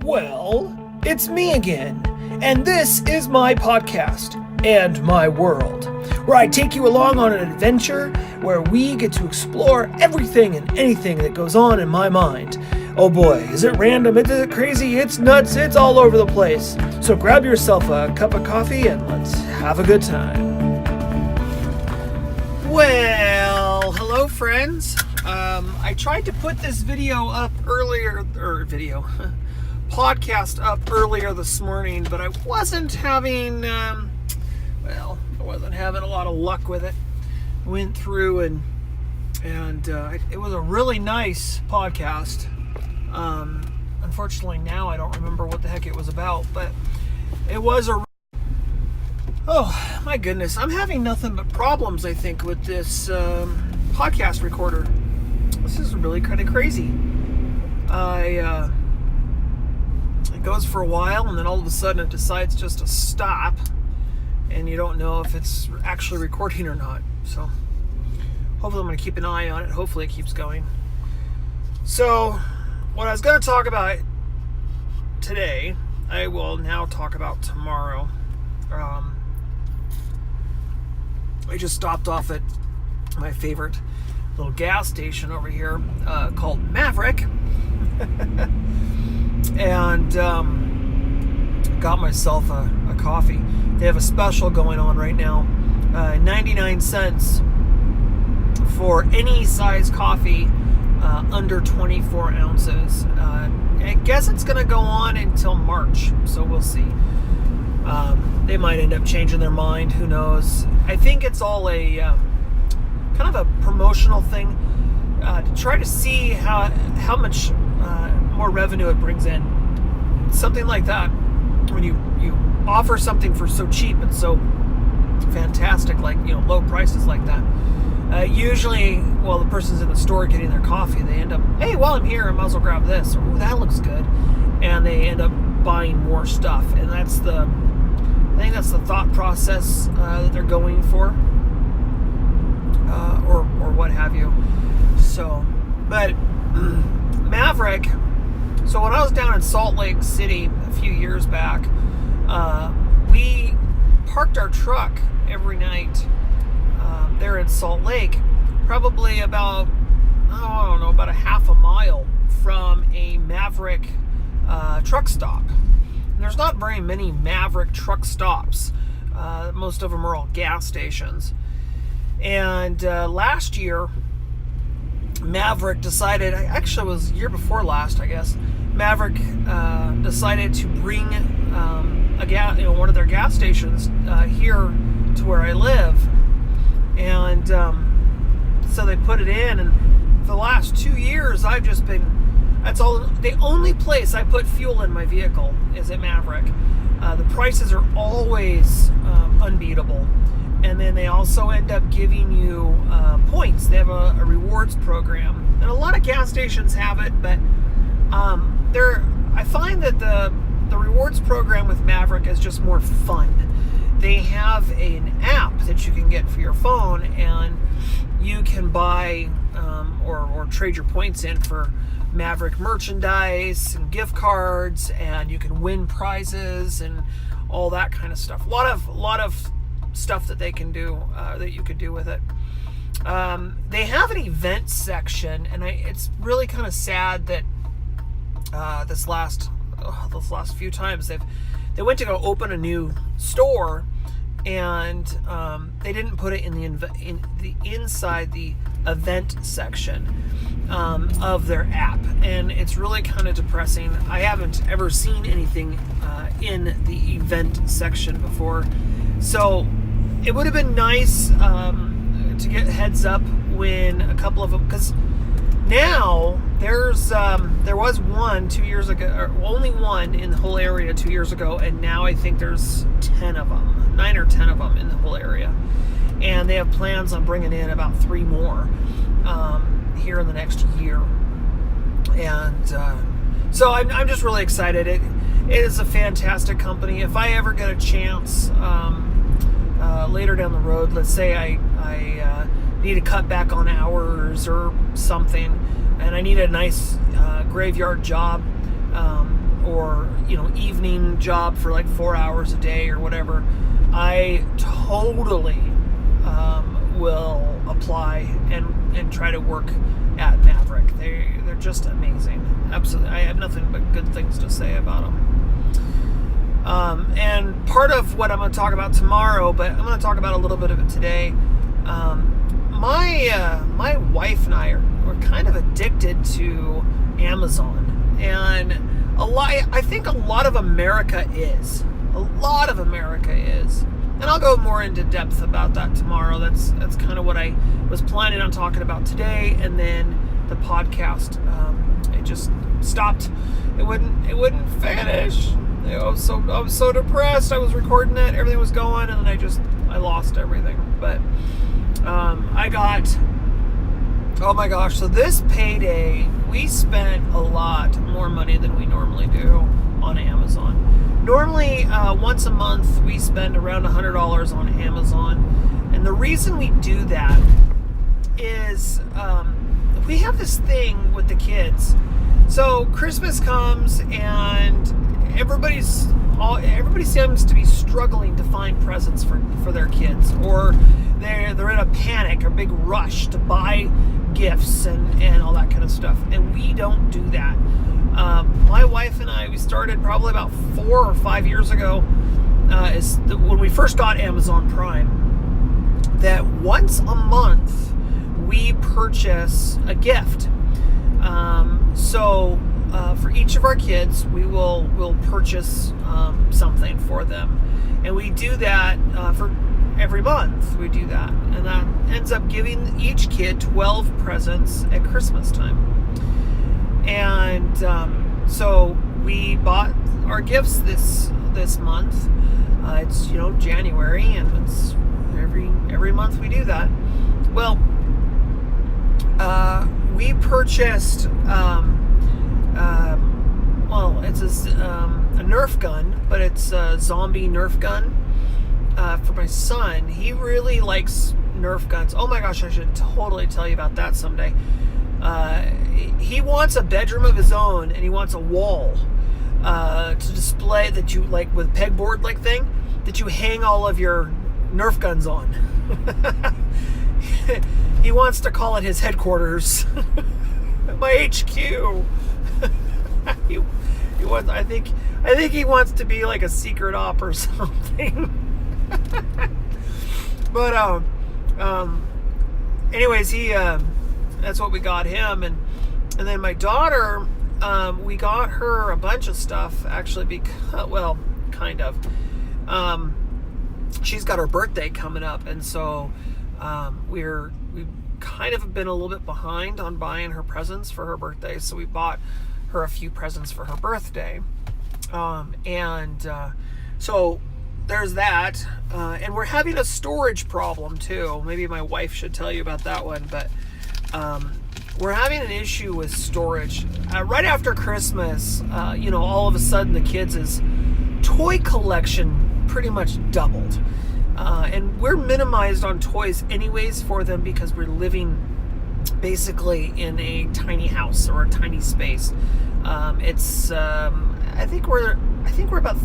Well, it's me again, and this is my podcast and my world, where I take you along on an adventure where we get to explore everything and anything that goes on in my mind. Oh boy, is it random, is it crazy, it's nuts, it's all over the place. So grab yourself a cup of coffee and let's have a good time. Well, hello friends. I tried to put this podcast up earlier this morning, but I wasn't having, a lot of luck with it. Went through and it was a really nice podcast. Unfortunately now I don't remember what the heck it was about, but it was oh my goodness, I'm having nothing but problems, I think, with this podcast recorder. This is really kind of crazy. It goes for a while and then all of a sudden it decides just to stop, and you don't know if it's actually recording or not. So hopefully I'm going to keep an eye on it. Hopefully it keeps going. So what I was going to talk about today, I will now talk about tomorrow. I just stopped off at my favorite little gas station over here called Maverick and got myself a coffee. They have a special going on right now, 99 cents for any size coffee under 24 ounces. I guess it's going to go on until March, so we'll see. They might end up changing their mind, who knows. I think it's all a kind of a promotional thing to try to see how much more revenue it brings in. Something like that, when you offer something for so cheap and so fantastic, like, low prices like that. Usually, while the person's in the store getting their coffee, they end up, hey, while I'm here, I might as well grab this, or ooh, that looks good, and they end up buying more stuff. And I think that's the thought process that they're going for, or what have you. So, but Maverick. So when I was down in Salt Lake City a few years back, we parked our truck every night there in Salt Lake, probably about a half a mile from a Maverick truck stop. And there's not very many Maverick truck stops. Most of them are all gas stations. And last year, Maverick decided, actually it was the year before last, I guess, Maverick decided to bring one of their gas stations here to where I live. And so they put it in, and for the last 2 years I've just been, the only place I put fuel in my vehicle is at Maverick. The prices are always unbeatable. And then they also end up giving you points. They have a rewards program. And a lot of gas stations have it, but I find that the rewards program with Maverick is just more fun. They have an app that you can get for your phone, and you can buy or trade your points in for Maverick merchandise and gift cards, and you can win prizes and all that kind of stuff. A lot of stuff that they can do, that you could do with it. They have an event section, and it's really kind of sad that this last few times they went to go open a new store, and they didn't put it in the inside the event section of their app, and it's really kind of depressing. I haven't ever seen anything in the event section before, so it would have been nice to get heads up when a couple of them, because now there was one 2 years ago, or only one in the whole area 2 years ago, and now I think there's 9 or 10 of them in the whole area, and they have plans on bringing in about 3 more here in the next year. And so I'm just really excited. It is a fantastic company. If I ever get a chance later down the road, let's say I need to cut back on hours or something, and I need a nice graveyard job, or evening job for like 4 hours a day or whatever, I totally will apply and try to work at Maverick. They're just amazing. Absolutely, I have nothing but good things to say about them. And part of what I'm going to talk about tomorrow, but I'm going to talk about a little bit of it today. My wife and I are kind of addicted to Amazon, and I think a lot of America is. And I'll go more into depth about that tomorrow. That's kind of what I was planning on talking about today, and then the podcast, it just stopped. It wouldn't finish. I was so depressed. I was recording it, everything was going, and then I lost everything. But I got, oh my gosh, so this payday we spent a lot more money than we normally do on Amazon. Normally, once a month, we spend around $100 on Amazon. And the reason we do that is we have this thing with the kids. So Christmas comes and everybody seems to be struggling to find presents for their kids, or they're in a panic or big rush to buy gifts and all that kind of stuff. And we don't do that. My wife and I, we started probably about 4 or 5 years ago, when we first got Amazon Prime, that once a month we purchase a gift. So for each of our kids, we'll purchase something for them, and we do that for every month. We do that, and that ends up giving each kid 12 presents at Christmas time. And so we bought our gifts this month. It's January, and it's every month we do that. Well, we purchased it's a Nerf gun, but it's a zombie Nerf gun for my son. He really likes Nerf guns. Oh my gosh, I should totally tell you about that someday. He wants a bedroom of his own, and he wants a wall to display that you like with pegboard like thing that you hang all of your Nerf guns on. He wants to call it his headquarters, my HQ. He wants. I think he wants to be like a secret op or something. But anyways, that's what we got him, and then my daughter, we got her a bunch of stuff actually, because, well, kind of. She's got her birthday coming up, and so we've kind of been a little bit behind on buying her presents for her birthday, so we bought her a few presents for her birthday. So there's that, and we're having a storage problem too. Maybe my wife should tell you about that one, but we're having an issue with storage. Right after Christmas, all of a sudden the kids' toy collection pretty much doubled. And we're minimized on toys anyways for them, because we're living basically in a tiny house or a tiny space. I think we're about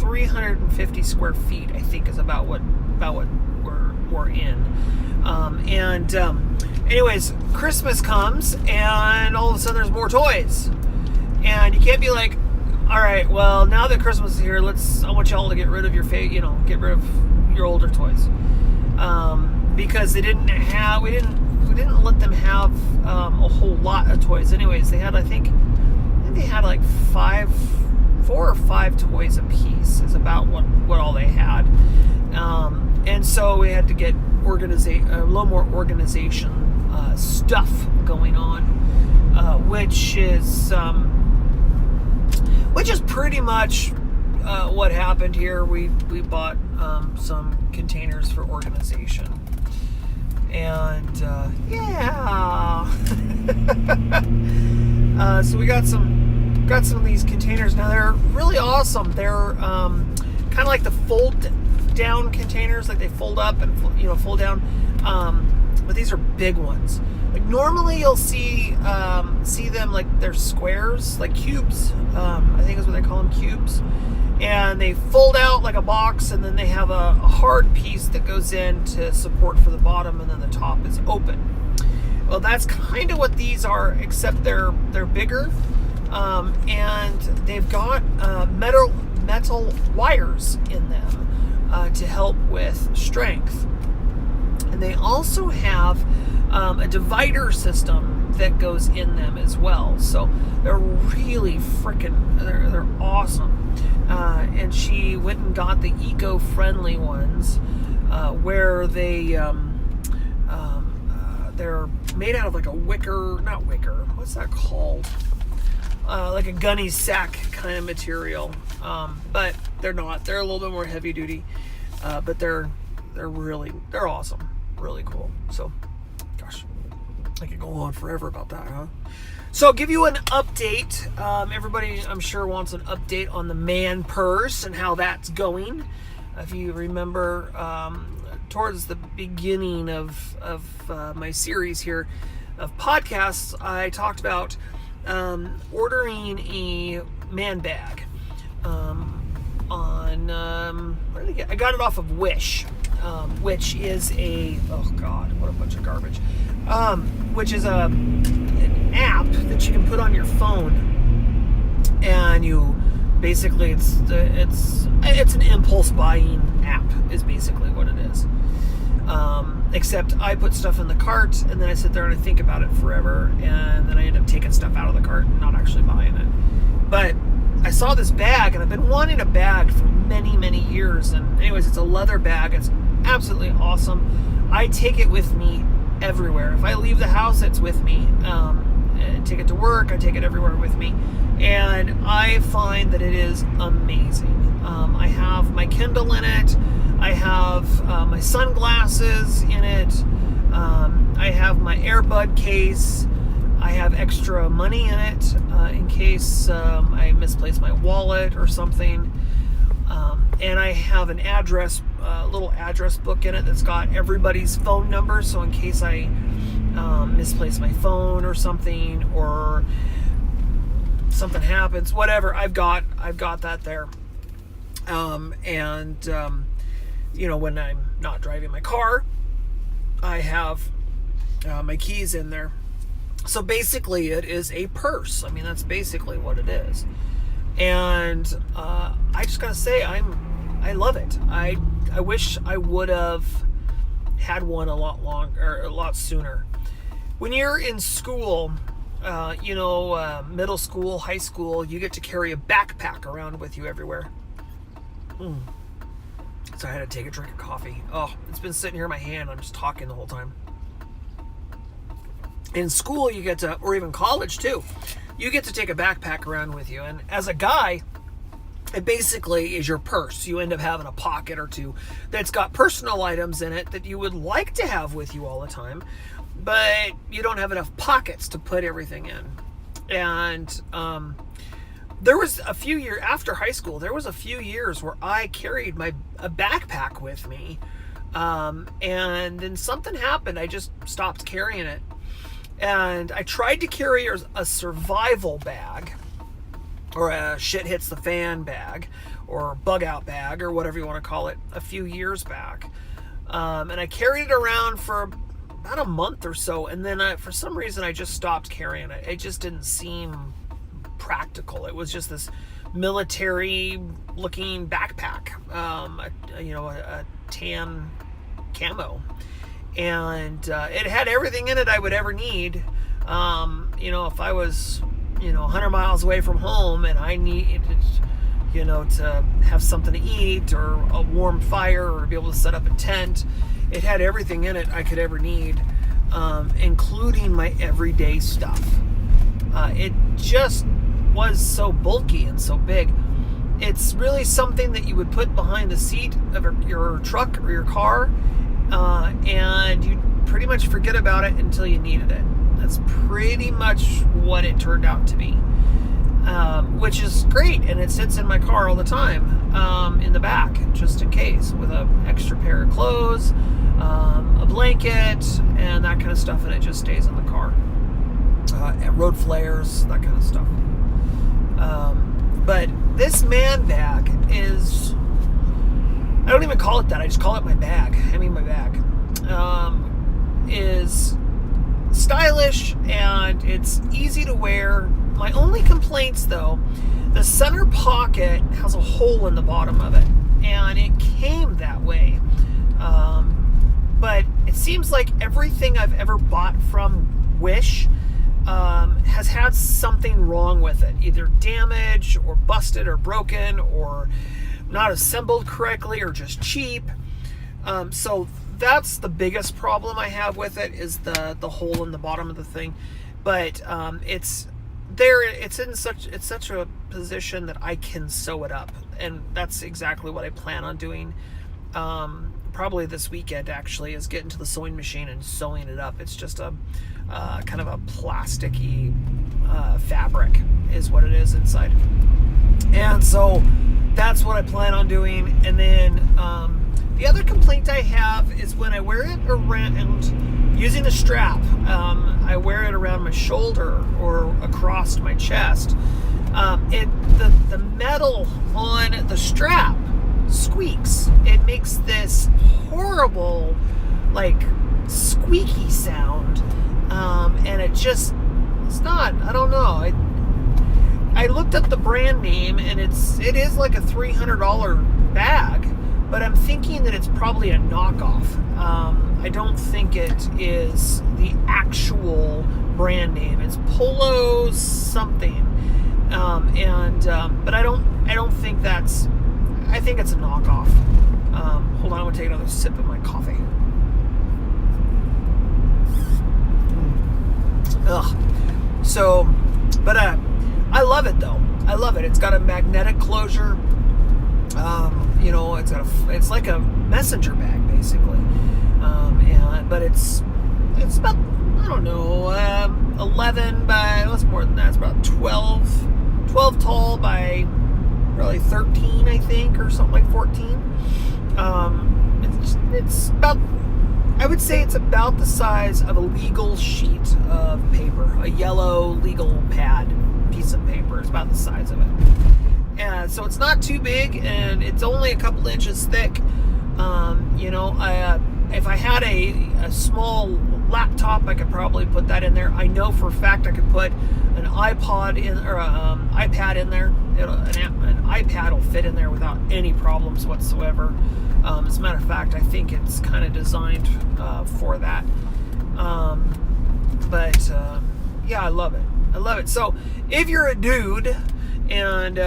350 square feet, I think, is about what we're in. Anyways, Christmas comes, and all of a sudden there's more toys, and you can't be like, all right, well, now that Christmas is here, I want y'all to get rid of your get rid of your older toys, because we didn't let them have a whole lot of toys. Anyways, they had, I think they had like 4 or 5 toys a piece is about what all they had. And so we had to get a little more organization stuff going on, which is pretty much what happened here. We bought some containers for organization, and so we got some of these containers. Now they're really awesome. They're kind of like the fold down containers, like they fold up and fold down, but these are big ones. Like normally you'll see them like they're squares, like cubes, I think is what they call cubes, and they fold out like a box, and then they have a hard piece that goes in to support for the bottom, and then the top is open. Well, that's kind of what these are, except they're bigger, and they've got metal wires in them to help with strength. And they also have a divider system that goes in them as well. So they're really freaking, they're awesome. And she went and got the eco-friendly ones where they're made out of like a not wicker, what's that called? Like a gunny sack kind of material. But they're not. They're a little bit more heavy duty. But they're awesome. Really cool. So, gosh, I could go on forever about that, huh? So I'll give you an update. Everybody, I'm sure, wants an update on the man purse and how that's going. If you remember, towards the beginning of my series here of podcasts, I talked about ordering a man bag where did I get? I got it off of Wish, which is oh god, what a bunch of garbage. Which is an app that you can put on your phone, and you basically it's an impulse buying app is basically what it is. Except I put stuff in the cart, and then I sit there and I think about it forever, and then I end up taking stuff out of the cart and not actually buying it. But I saw this bag, and I've been wanting a bag for many, many years. And anyways, it's a leather bag. It's absolutely awesome. I take it with me everywhere. If I leave the house, it's with me. I take it to work. I take it everywhere with me. And I find that it is amazing. I have my Kindle in it. I have my sunglasses in it. I have my earbud case. I have extra money in it in case I misplace my wallet or something. And I have an little address book in it that's got everybody's phone number. So in case I misplace my phone or something, or something happens, whatever, I've got that there. When I'm not driving my car, I have my keys in there. So basically it is a purse. I mean, that's basically what it is. And I just gotta say, I love it. I wish I would have had one a lot sooner. When you're in school, middle school, high school, you get to carry a backpack around with you everywhere. So I had to take a drink of coffee. Oh, it's been sitting here in my hand. I'm just talking the whole time. In school, you get to, or even college too, you get to take a backpack around with you. And as a guy, it basically is your purse. You end up having a pocket or two that's got personal items in it that you would like to have with you all the time, but you don't have enough pockets to put everything in. And there was a few years after high school, there was a few years where I carried a backpack with me, and then something happened. I just stopped carrying it. And I tried to carry a survival bag, or a shit hits the fan bag, or bug out bag, or whatever you want to call it, a few years back. And I carried it around for about a month or so, and then for some reason I just stopped carrying it. It just didn't seem practical. It was just this military looking backpack, a tan camo. And it had everything in it I would ever need. If I was, 100 miles away from home and I needed, to have something to eat, or a warm fire, or be able to set up a tent, it had everything in it I could ever need, including my everyday stuff. It just was so bulky and so big. It's really something that you would put behind the seat of your truck or your car, and you pretty much forget about it until you needed it. That's pretty much what it turned out to be, which is great, and it sits in my car all the time, in the back, just in case, with an extra pair of clothes, a blanket, and that kind of stuff, and it just stays in the car. Road flares, that kind of stuff. But this man bag is, I don't even call it that, I just call it my bag. I mean my bag. Is stylish and it's easy to wear. My only complaints though, the center pocket has a hole in the bottom of it, and it came that way. But it seems like everything I've ever bought from Wish has had something wrong with it, either damaged or busted or broken or not assembled correctly or just cheap. So that's the biggest problem I have with it, is the hole in the bottom of the thing. But it's in such a position that I can sew it up, and that's exactly what I plan on doing. Probably this weekend actually, is getting to the sewing machine and sewing it up. It's just a kind of a plasticky fabric is what it is inside, and so that's what I plan on doing. And then the other complaint I have is when I wear it around using the strap. I wear it around my shoulder or across my chest. The metal on the strap squeaks. It makes this horrible, like, squeaky sound, and it's not. I don't know. I looked up the brand name, and it is like a $300 bag. But I'm thinking that it's probably a knockoff. I don't think it is the actual brand name. It's Polo something, but I don't think that's. I think it's a knockoff. Hold on, I'm gonna take another sip of my coffee. Ugh. So, but I love it though. I love it. It's got a magnetic closure. It's like a messenger bag basically, but it's about, I don't know, 11 by, what's more than that? It's about 12 tall by probably 13, I think, or something like 14. It's about, I would say it's about the size of a legal sheet of paper, a yellow legal pad piece of paper. It's about the size of it. And so it's not too big, and it's only a couple inches thick. If I had a small laptop, I could probably put that in there. I know for a fact I could put an iPod in, or iPad in there. An iPad will fit in there without any problems whatsoever. As a matter of fact, I think it's kind of designed for that. Yeah, I love it. I love it. So if you're a dude and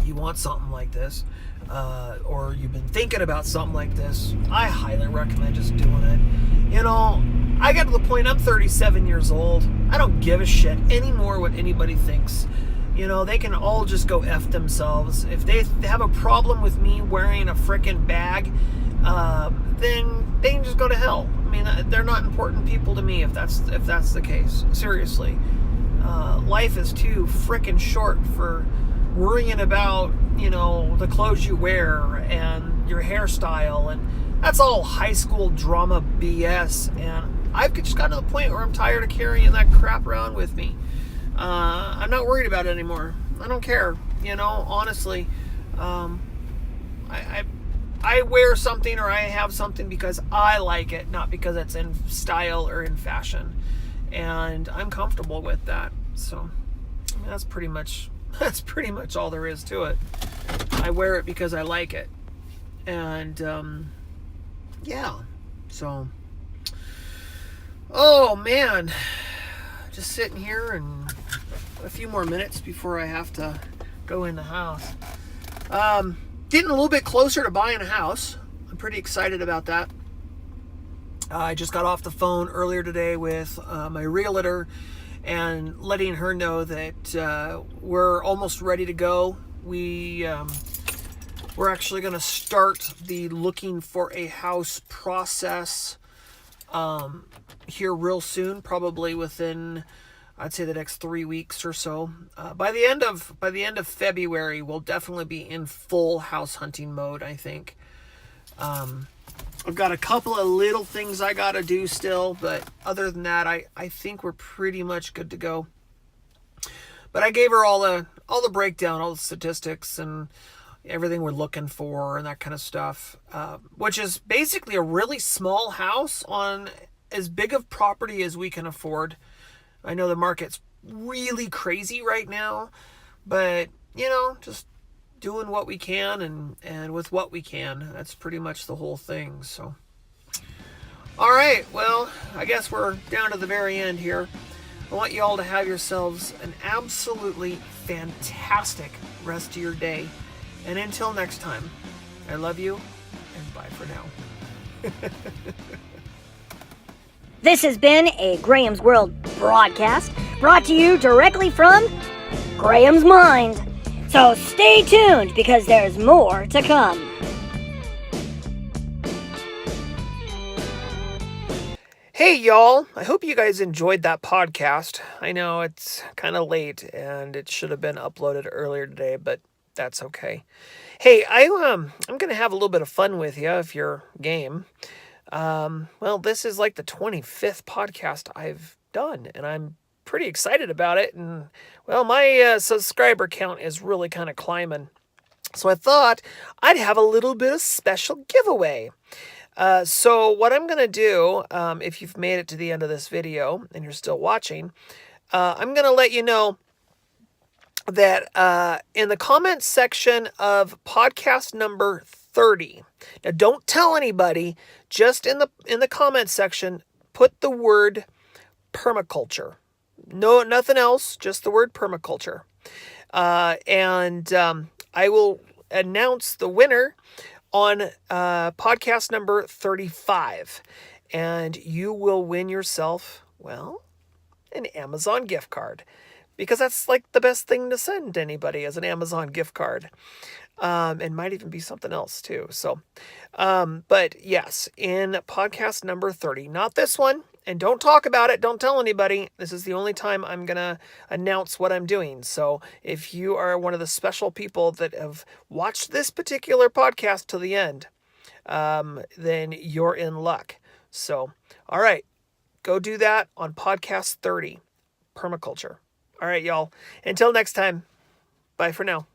you want something like this, or you've been thinking about something like this, I highly recommend just doing it. I got to the point, I'm 37 years old. I don't give a shit anymore what anybody thinks. They can all just go F themselves. If they have a problem with me wearing a frickin' bag, then they can just go to hell. I mean, they're not important people to me if that's the case. Seriously. Life is too frickin' short for worrying about, the clothes you wear and your hairstyle, and that's all high school drama BS. And I've just gotten to the point where I'm tired of carrying that crap around with me. I'm not worried about it anymore. I don't care, honestly. I wear something, or I have something because I like it, not because it's in style or in fashion. And I'm comfortable with that. So that's pretty much all there is to it. I wear it because I like it. And yeah. So, oh man, just sitting here, and a few more minutes before I have to go in the house. Getting a little bit closer to buying a house. I'm pretty excited about that. I just got off the phone earlier today with my realtor and letting her know that we're almost ready to go. We're actually going to start the looking for a house process here real soon, probably within, I'd say, the next 3 weeks or so. By the end of February, we'll definitely be in full house hunting mode, I think. I've got a couple of little things I got to do still, but other than that, I think we're pretty much good to go. But I gave her all the breakdown, all the statistics, and everything we're looking for and that kind of stuff, which is basically a really small house on as big of property as we can afford. I know the market's really crazy right now, but just doing what we can and with what we can. That's pretty much the whole thing. So, all right, well, I guess we're down to the very end here. I want you all to have yourselves an absolutely fantastic rest of your day. And until next time, I love you, and bye for now. This has been a Graham's World broadcast, brought to you directly from Graham's mind. So stay tuned, because there's more to come. Hey y'all, I hope you guys enjoyed that podcast. I know it's kind of late and it should have been uploaded earlier today, but that's okay. Hey, I'm going to have a little bit of fun with you if you're game. Well, this is like the 25th podcast I've done, and I'm pretty excited about it. And well, my subscriber count is really kind of climbing. So I thought I'd have a little bit of special giveaway. So what I'm going to do, if you've made it to the end of this video and you're still watching, I'm going to let you know that in the comments section of podcast number 30, now don't tell anybody, just in the comments section, put the word permaculture. No, nothing else, just the word permaculture. And I will announce the winner on podcast number 35. And you will win yourself, well, an Amazon gift card. Because that's like the best thing to send to anybody, is an Amazon gift card. And might even be something else too. So, but yes, in podcast number 30, not this one. And don't talk about it. Don't tell anybody. This is the only time I'm going to announce what I'm doing. So if you are one of the special people that have watched this particular podcast to the end, then you're in luck. So, all right, go do that on podcast 30, permaculture. All right, y'all. Until next time, bye for now.